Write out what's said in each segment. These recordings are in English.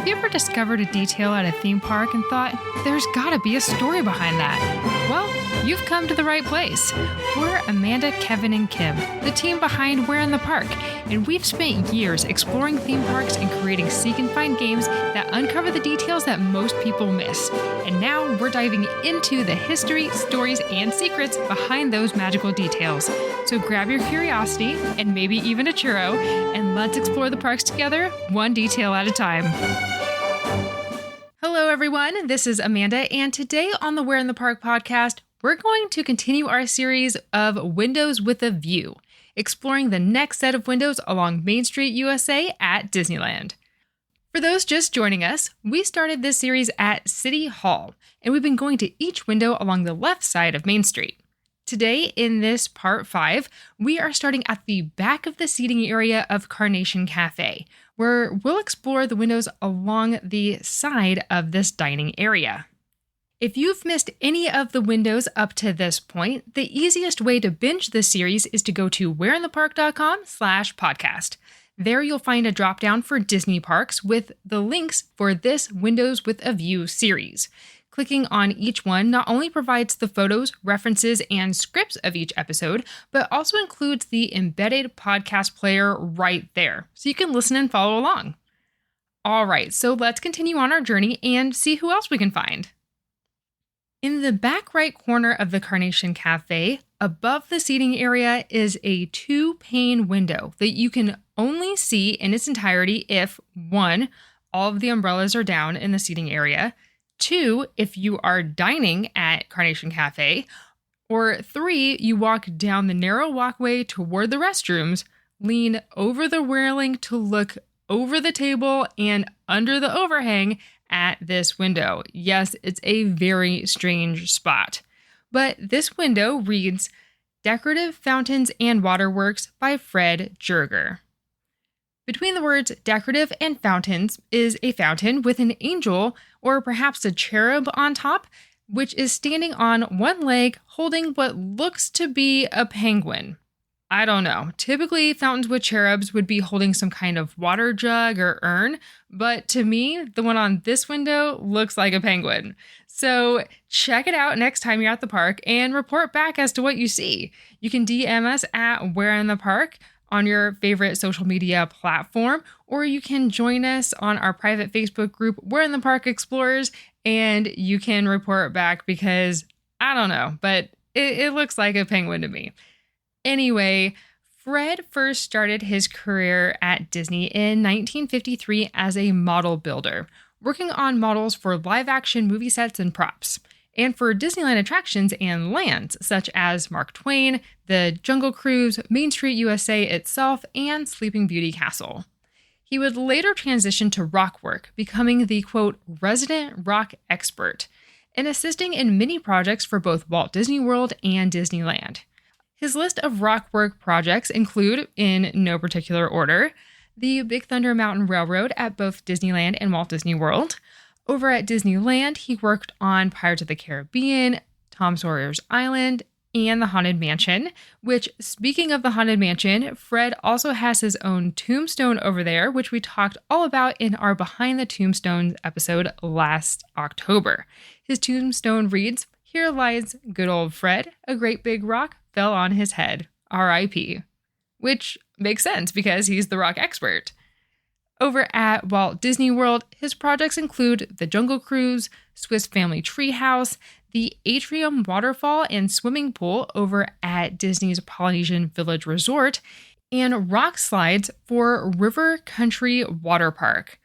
you ever discovered a detail at a theme park and thought, there's gotta be a story behind that? Well, you've come to the right place. We're Amanda, Kevin, and Kim, the team behind Where in the Park, and we've spent years exploring theme parks and creating seek and find games that uncover the details that most people miss. And now we're diving into the history, stories, and secrets behind those magical details. So grab your curiosity, and maybe even a churro, and let's explore the parks together, one detail at a time. Hello everyone, this is Amanda, and today on the Where in the Park podcast, we're going to continue our series of Windows with a View, exploring the next set of windows along Main Street, U.S.A. at Disneyland. For those just joining us, we started this series at City Hall, and we've been going to each window along the left side of Main Street. Today, in this part 5, we are starting at the back of the seating area of Carnation Café, where we'll explore the windows along the side of this dining area. If you've missed any of the windows up to this point, the easiest way to binge this series is to go to whereinthepark.com/podcast. There you'll find a drop-down for Disney parks with the links for this Windows with a View series. Clicking on each one not only provides the photos, references, and scripts of each episode, but also includes the embedded podcast player right there, so you can listen and follow along. All right, so let's continue on our journey and see who else we can find. In the back right corner of the Carnation Café, above the seating area is a 2-pane window that you can only see in its entirety if 1, all of the umbrellas are down in the seating area, 2, if you are dining at Carnation Café, or 3, you walk down the narrow walkway toward the restrooms, lean over the railing to look over the table and under the overhang at this window. Yes, it's a very strange spot. But this window reads, Decorative Fountains and Waterworks by Fred Joerger. Between the words decorative and fountains is a fountain with an angel or perhaps a cherub on top, which is standing on one leg holding what looks to be a penguin. I don't know. Typically, fountains with cherubs would be holding some kind of water jug or urn, but to me, the one on this window looks like a penguin. So check it out next time you're at the park and report back as to what you see. You can DM us at Where in the Park on your favorite social media platform, or you can join us on our private Facebook group, Where in the Park Explorers, and you can report back because, I don't know, but it looks like a penguin to me. Anyway, Fred first started his career at Disney in 1953 as a model builder, working on models for live-action movie sets and props, and for Disneyland attractions and lands, such as Mark Twain, the Jungle Cruise, Main Street USA itself, and Sleeping Beauty Castle. He would later transition to rockwork, becoming the, quote, resident rock expert, and assisting in many projects for both Walt Disney World and Disneyland. His list of rockwork projects include, in no particular order, the Big Thunder Mountain Railroad at both Disneyland and Walt Disney World. Over at Disneyland, he worked on Pirates of the Caribbean, Tom Sawyer's Island, and the Haunted Mansion, which, speaking of the Haunted Mansion, Fred also has his own tombstone over there, which we talked all about in our Behind the Tombstones episode last October. His tombstone reads, Here lies good old Fred, a great big rock fell on his head, R.I.P., which makes sense because he's the rock expert. Over at Walt Disney World, his projects include the Jungle Cruise, Swiss Family Treehouse, the Atrium Waterfall and Swimming Pool over at Disney's Polynesian Village Resort, and rock slides for River Country Water Park.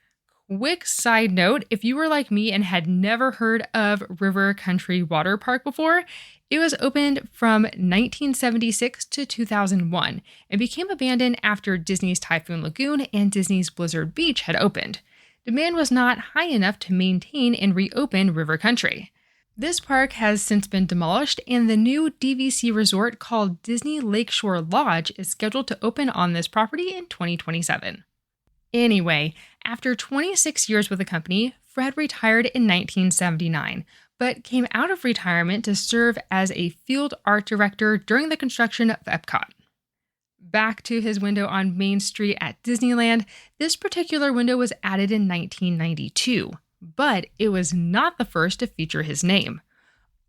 Quick side note, if you were like me and had never heard of River Country Water Park before, it was opened from 1976 to 2001 and became abandoned after Disney's Typhoon Lagoon and Disney's Blizzard Beach had opened. Demand was not high enough to maintain and reopen River Country. This park has since been demolished, and the new DVC resort called Disney Lakeshore Lodge is scheduled to open on this property in 2027. Anyway, after 26 years with the company, Fred retired in 1979, but came out of retirement to serve as a field art director during the construction of Epcot. back to his window on Main Street at Disneyland, this particular window was added in 1992, but it was not the first to feature his name.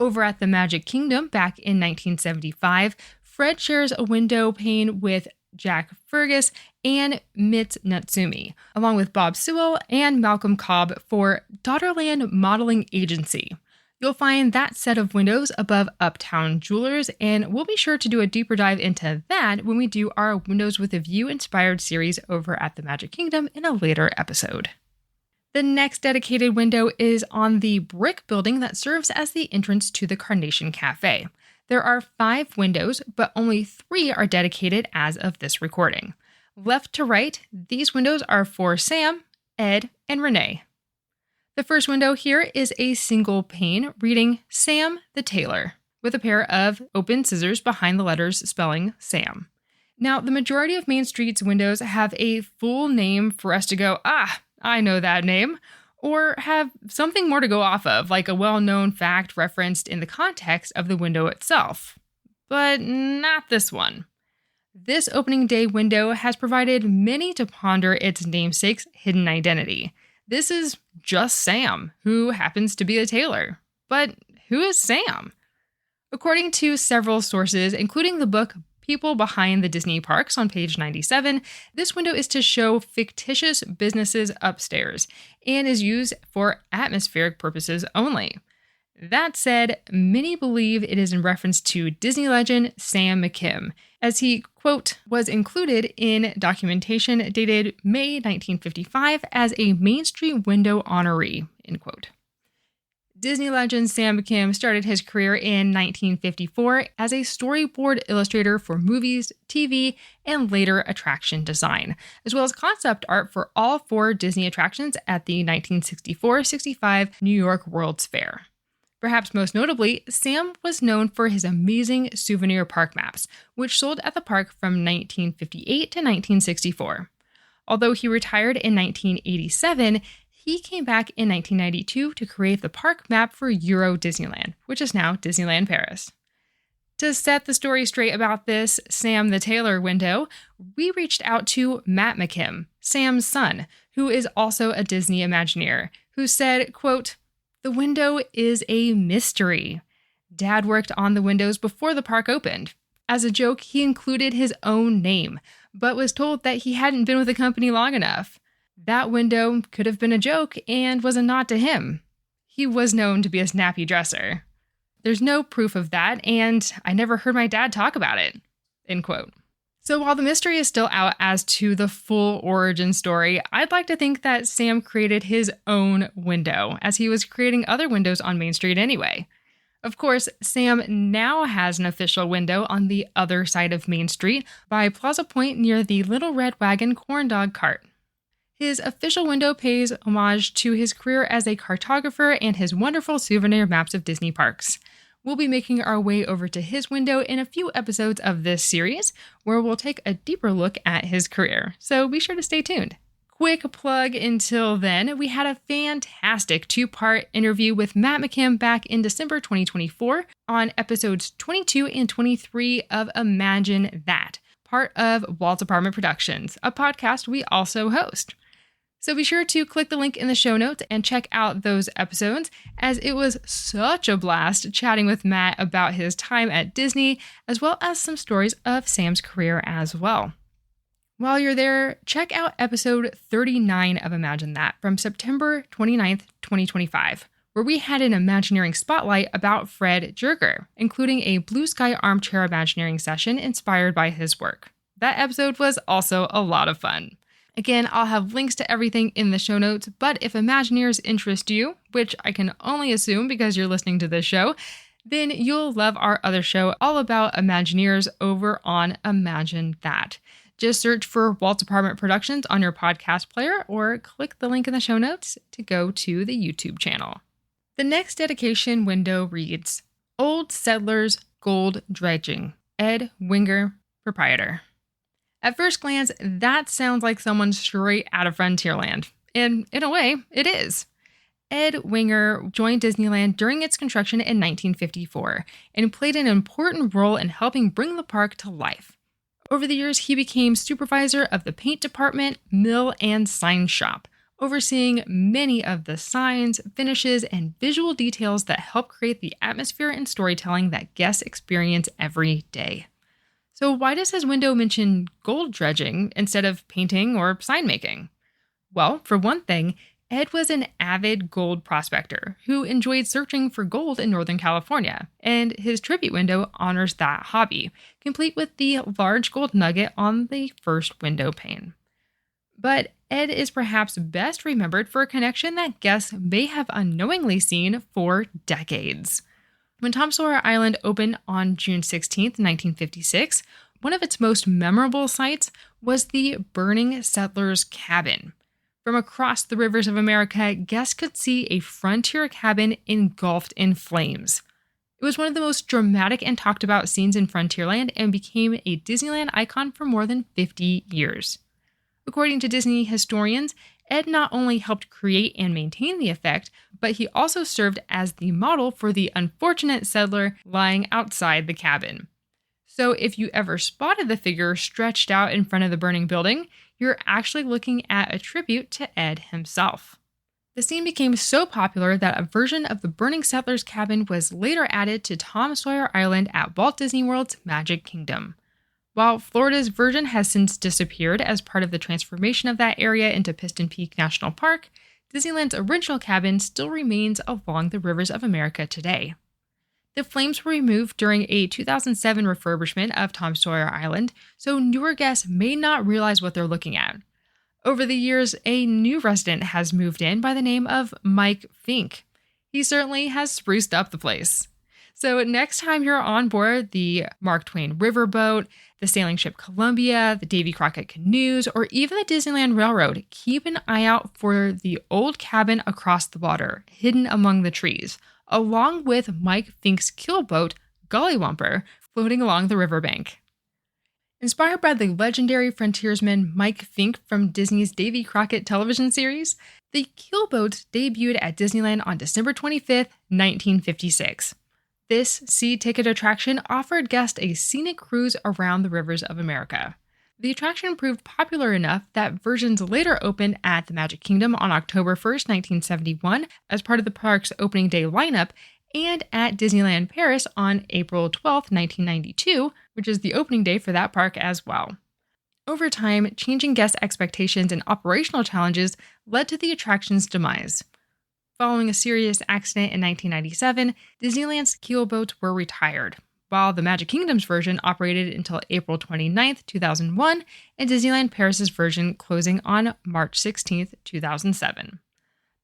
Over at the Magic Kingdom back in 1975, Fred shares a window pane with Jack Fergus and Mitz Natsumi, along with Bob Sewell and Malcolm Cobb for Daughterland Modeling Agency. You'll find that set of windows above Uptown Jewelers, and we'll be sure to do a deeper dive into that when we do our Windows with a View inspired series over at the Magic Kingdom in a later episode. The next dedicated window is on the brick building that serves as the entrance to the Carnation Café. There are 5 windows, but only 3 are dedicated as of this recording. Left to right, these windows are for Sam, Ed, and Renié. The first window here is a single pane reading Sam the Tailor, with a pair of open scissors behind the letters spelling Sam. Now, the majority of Main Street's windows have a full name for us to go, I know that name, or have something more to go off of, like a well-known fact referenced in the context of the window itself. But not this one. This opening day window has provided many to ponder its namesake's hidden identity. This is just Sam, who happens to be a tailor. But who is Sam? According to several sources, including the book People Behind the Disney Parks on page 97, this window is to show fictitious businesses upstairs and is used for atmospheric purposes only. That said, many believe it is in reference to Disney legend Sam McKim, as he, quote, was included in documentation dated May 1955 as a Main Street window honoree, end quote. Disney legend Sam McKim started his career in 1954 as a storyboard illustrator for movies, TV, and later attraction design, as well as concept art for all 4 Disney attractions at the 1964-65 New York World's Fair. Perhaps most notably, Sam was known for his amazing souvenir park maps, which sold at the park from 1958 to 1964. Although he retired in 1987, he came back in 1992 to create the park map for Euro Disneyland, which is now Disneyland Paris. To set the story straight about this Sam the Tailor window, we reached out to Matt McKim, Sam's son, who is also a Disney Imagineer, who said, quote, "The window is a mystery. Dad worked on the windows before the park opened. As a joke, he included his own name, but was told that he hadn't been with the company long enough. That window could have been a joke and was a nod to him. He was known to be a snappy dresser. There's no proof of that, and I never heard my dad talk about it," end quote. So while the mystery is still out as to the full origin story, I'd like to think that Sam created his own window, as he was creating other windows on Main Street anyway. Of course, Sam now has an official window on the other side of Main Street by Plaza Point near the Little Red Wagon corn dog cart. His official window pays homage to his career as a cartographer and his wonderful souvenir maps of Disney parks. We'll be making our way over to his window in a few episodes of this series, where we'll take a deeper look at his career, so be sure to stay tuned. Quick plug until then, we had a fantastic 2-part interview with Matt McKim back in December 2024 on episodes 22 and 23 of Imagine That, part of Walt's Apartment Productions, a podcast we also host. So be sure to click the link in the show notes and check out those episodes, as it was such a blast chatting with Matt about his time at Disney, as well as some stories of Sam's career as well. While you're there, check out episode 39 of Imagine That from September 29th, 2025, where we had an Imagineering spotlight about Fred Joerger, including a Blue Sky armchair Imagineering session inspired by his work. That episode was also a lot of fun. Again, I'll have links to everything in the show notes, but if Imagineers interest you, which I can only assume because you're listening to this show, then you'll love our other show all about Imagineers over on Imagine That. Just search for Walt's Apartment Productions on your podcast player or click the link in the show notes to go to the YouTube channel. The next dedication window reads, Old Settlers Gold Dredging, Ed Winger, Proprietor. At first glance, that sounds like someone straight out of Frontierland. And in a way, it is. Ed Winger joined Disneyland during its construction in 1954 and played an important role in helping bring the park to life. Over the years, he became supervisor of the paint department, mill, and sign shop, overseeing many of the signs, finishes, and visual details that help create the atmosphere and storytelling that guests experience every day. So why does his window mention gold dredging instead of painting or sign making? Well, for one thing, Ed was an avid gold prospector who enjoyed searching for gold in Northern California, and his tribute window honors that hobby, complete with the large gold nugget on the first window pane. But Ed is perhaps best remembered for a connection that guests may have unknowingly seen for decades. When Tom Sawyer Island opened on June 16, 1956, one of its most memorable sights was the burning settlers' cabin. From across the rivers of America, guests could see a frontier cabin engulfed in flames. It was one of the most dramatic and talked about scenes in Frontierland and became a Disneyland icon for more than 50 years. According to Disney historians, Ed not only helped create and maintain the effect, but he also served as the model for the unfortunate settler lying outside the cabin. So if you ever spotted the figure stretched out in front of the burning building, you're actually looking at a tribute to Ed himself. The scene became so popular that a version of the burning settler's cabin was later added to Tom Sawyer Island at Walt Disney World's Magic Kingdom. While Florida's version has since disappeared as part of the transformation of that area into Piston Peak National Park, Disneyland's original cabin still remains along the rivers of America today. The flames were removed during a 2007 refurbishment of Tom Sawyer Island, so newer guests may not realize what they're looking at. Over the years, a new resident has moved in by the name of Mike Fink. He certainly has spruced up the place. So next time you're on board the Mark Twain Riverboat, the sailing ship Columbia, the Davy Crockett canoes, or even the Disneyland Railroad, keep an eye out for the old cabin across the water, hidden among the trees, along with Mike Fink's keelboat, Gollywomper, floating along the riverbank. Inspired by the legendary frontiersman Mike Fink from Disney's Davy Crockett television series, the keelboat debuted at Disneyland on December 25, 1956. This sea-ticket attraction offered guests a scenic cruise around the rivers of America. The attraction proved popular enough that versions later opened at the Magic Kingdom on October 1st, 1971, as part of the park's opening day lineup, and at Disneyland Paris on April 12th, 1992, which is the opening day for that park as well. Over time, changing guest expectations and operational challenges led to the attraction's demise. Following a serious accident in 1997, Disneyland's keelboats were retired, while the Magic Kingdom's version operated until April 29, 2001, and Disneyland Paris's version closing on March 16, 2007.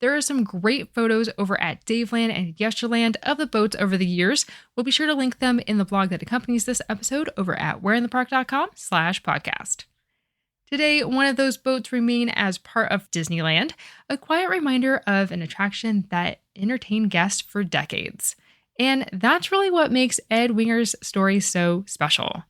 There are some great photos over at Daveland and Yesterland of the boats over the years. We'll be sure to link them in the blog that accompanies this episode over at whereinthepark.com/podcast. Today, one of those boats remain as part of Disneyland, a quiet reminder of an attraction that entertained guests for decades. And that's really what makes Ed Winger's story so special.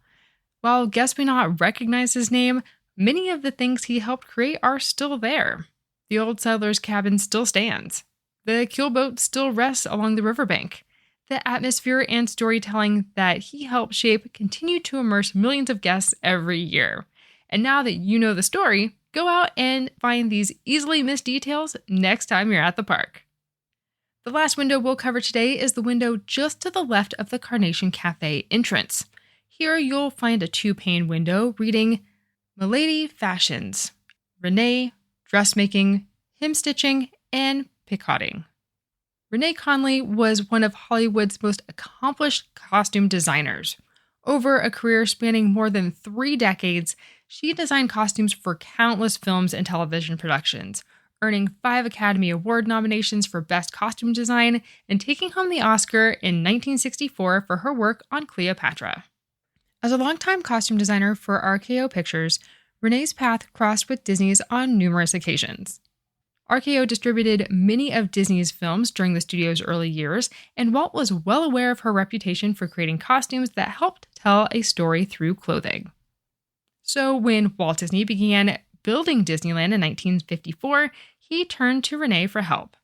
While guests may not recognize his name, many of the things he helped create are still there. The old settler's cabin still stands. The keelboat still rests along the riverbank. The atmosphere and storytelling that he helped shape continue to immerse millions of guests every year. And now that you know the story, go out and find these easily missed details next time you're at the park. The last window we'll cover today is the window just to the left of the Carnation Café entrance. Here you'll find a 2-pane window reading Milady Fashions, Renié, Dressmaking, Hem-stitching, and Picoting. Renié Conley was one of Hollywood's most accomplished costume designers. Over a career spanning more than 3 decades, she designed costumes for countless films and television productions, earning 5 Academy Award nominations for Best Costume Design and taking home the Oscar in 1964 for her work on Cleopatra. As a longtime costume designer for RKO Pictures, Renié's path crossed with Disney's on numerous occasions. RKO distributed many of Disney's films during the studio's early years, and Walt was well aware of her reputation for creating costumes that helped tell a story through clothing. So when Walt Disney began building Disneyland in 1954, he turned to Renié for help.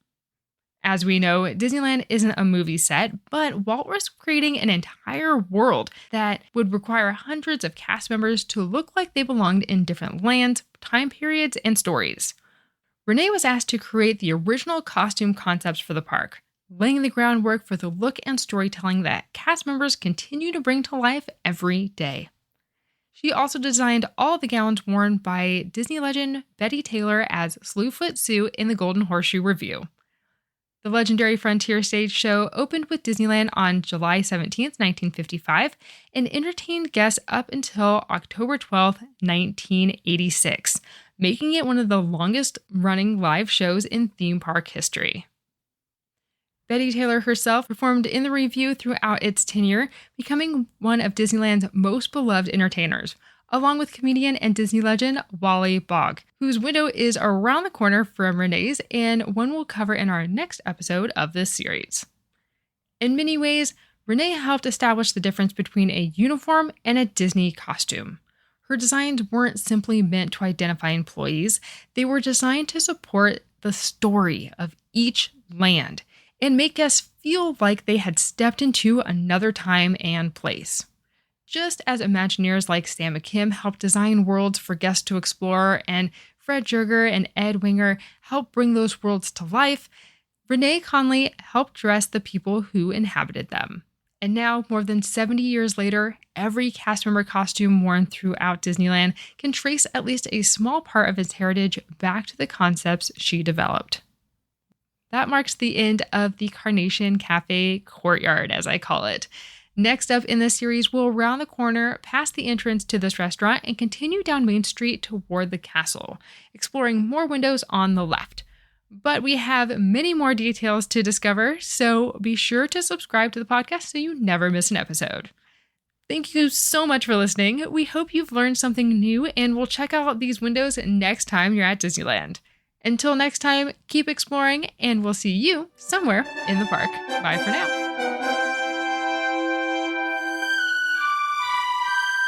As we know, Disneyland isn't a movie set, but Walt was creating an entire world that would require hundreds of cast members to look like they belonged in different lands, time periods, and stories. Renié was asked to create the original costume concepts for the park, laying the groundwork for the look and storytelling that cast members continue to bring to life every day. She also designed all the gowns worn by Disney legend Betty Tailor as Slewfoot Sue in the Golden Horseshoe Revue. The legendary Frontier stage show opened with Disneyland on July 17, 1955, and entertained guests up until October 12, 1986, making it one of the longest-running live shows in theme park history. Betty Tailor herself performed in the Revue throughout its tenure, becoming one of Disneyland's most beloved entertainers, along with comedian and Disney legend Wally Bogg, whose window is around the corner from Renié's and one we'll cover in our next episode of this series. In many ways, Renié helped establish the difference between a uniform and a Disney costume. Her designs weren't simply meant to identify employees, they were designed to support the story of each land and make guests feel like they had stepped into another time and place. Just as Imagineers like Sam McKim helped design worlds for guests to explore, and Fred Joerger and Ed Winger helped bring those worlds to life, Renié Conley helped dress the people who inhabited them. And now, more than 70 years later, every cast member costume worn throughout Disneyland can trace at least a small part of its heritage back to the concepts she developed. That marks the end of the Carnation Café courtyard, as I call it. Next up in this series, we'll round the corner past the entrance to this restaurant and continue down Main Street toward the castle, exploring more windows on the left. But we have many more details to discover, so be sure to subscribe to the podcast so you never miss an episode. Thank you so much for listening. We hope you've learned something new, and we'll check out these windows next time you're at Disneyland. Until next time, keep exploring, and we'll see you somewhere in the park. Bye for now.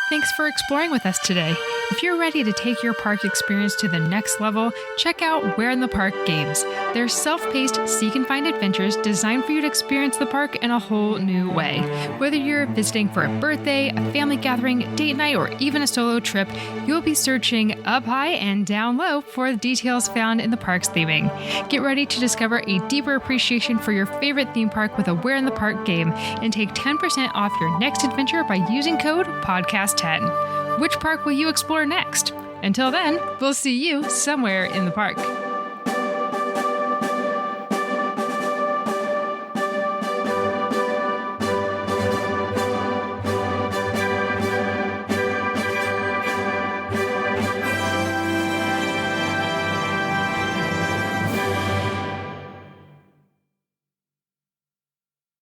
Thanks for exploring with us today. If you're ready to take your park experience to the next level, check out Where in the Park Games. They're self-paced, seek-and-find adventures designed for you to experience the park in a whole new way. Whether you're visiting for a birthday, a family gathering, date night, or even a solo trip, you'll be searching up high and down low for the details found in the park's theming. Get ready to discover a deeper appreciation for your favorite theme park with a Where in the Park game, and take 10% off your next adventure by using code PODCAST10. Which park will you explore next? Until then, we'll see you somewhere in the park.